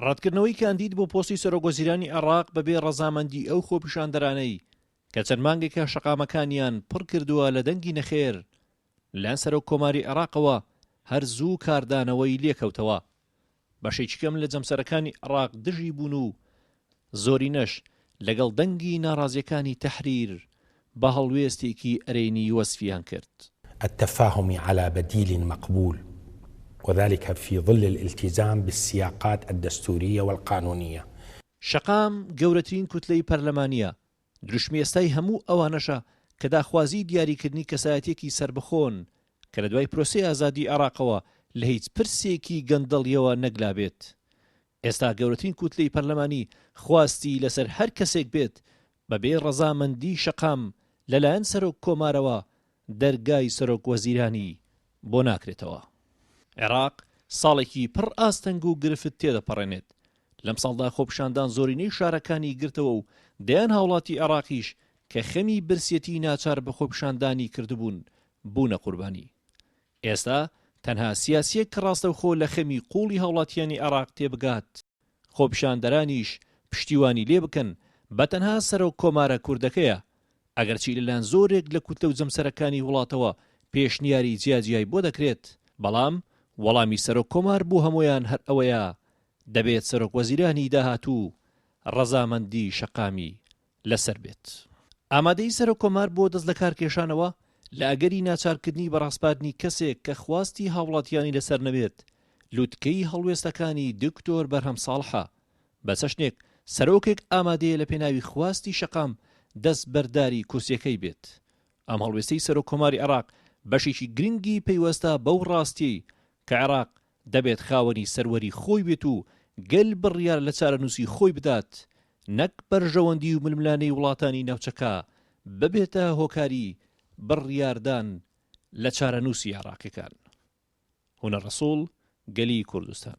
ڕەتکردنەوەی کاندید بۆ پۆستی سەرۆکوەزیرانی عێراق بەبێ ڕەزامەندی ئەو خۆپیشاندەرانەی کە چەند مانگێکە شەقامەکانیان پڕ کردووە لە دەنگی نەخێر لەلایەن سەرۆک کۆماری عێراقەوە هەر زوو کاردانەوەی لێکەوتەوە. بەشێکی کەم لە جەمسەرەکانی عێراق دژی بوون و زۆرینەش لەگەڵ دەنگی ناڕازیەکانی تەحریر بە هەڵوێستێکی ئەرێنی وەسفیان کرد. التفاهم على بديل مقبول وذلك في ظل الالتزام بالسياقات الدستورية والقانونية. شەقام گەورەترین کوتلەی پەرلەمانیە، دروشمێستای هەموو ئەوانەشە کە داخوازی دیاریکردنی کەسایەتێکی سربەخۆن کە لە دوای پرۆسەی ئازادی عێراقەوە لە هیچ پرسێکی گەندەڵیەوە نەگلابێت. ئێستا گەورەترین کوتلەی پەرلەمانی خواستی لەسەر هەر کەسێک بێت بەبێ ڕەزامەندی شەقام لەلایەن سەرۆک کۆمارەوە دەرگای سەرۆک وەزیرانی بۆ ناکرێتەوە. عێراق ساڵێکی پڕ ئاستەنگ و گرفت تێدەپەڕێنێت. لەم ساڵدا خۆپیشاندان زۆرینەی شارەکانی گرتەوە و دەیان هاوڵاتی عێراقیش کە خەمی برسێتی ناچار بە خۆپیشاندانی کردبوون بوونە قوربانی. ئێستا تەنها سیاسیەک کە ڕاستەوخۆ لە خەمی قوڵی هاوڵاتیانی عێراق تێبگات خۆپیشاندەرانیش پشتیوانی لێ بکەن بە تەنها سەرۆک کۆمارە کوردەکەیە، ئەگەرچی لەلایەن زۆرێک لە کوتلە و جەمسەرەکانی وڵاتەوە پێشنیاری جیاجیای بۆ دەکرێت، بەڵام وەڵامی سەرۆک کۆمار بوو هەمویان هەر ئەوەیە دەبێت سەرۆک وەزیرانی داهاتوو ڕەزامەندی شەقامی لەسەر بێت. ئامادەی سەرۆک کۆمار بۆ دەست لە کارکێشانەوە لە ئەگەری ناچارکردنی بەڕاستباردنی کەسێک کە خواستی هاوڵاتیانی لەسەر نەبێت لوتکەی هەڵوێستەکانی دکتۆر بەرهەم ساڵحە بە چەشنێک سەرۆکێک ئامادەیە لە پێناوی خواستی شەقام دەست بەرداری کورسیەکەی بێت. ئەم هەڵوێستەی سەرۆک کۆماری عێراق بەشێکی گرنگی پەیوەستە بەو ڕاستی کە عێراق دەبێت خاوەنی سەروەری خۆی بێت و گەل بڕیار لە چارەنووسی خۆی بدات، نەک بەرژەوەندی و ململانەی وڵاتانی ناوچەکە ببێتە هۆکاری بڕیاردان لە چارەنووسی عێراقیەکان. هونەر ڕەسوڵ، گەلی کوردستان.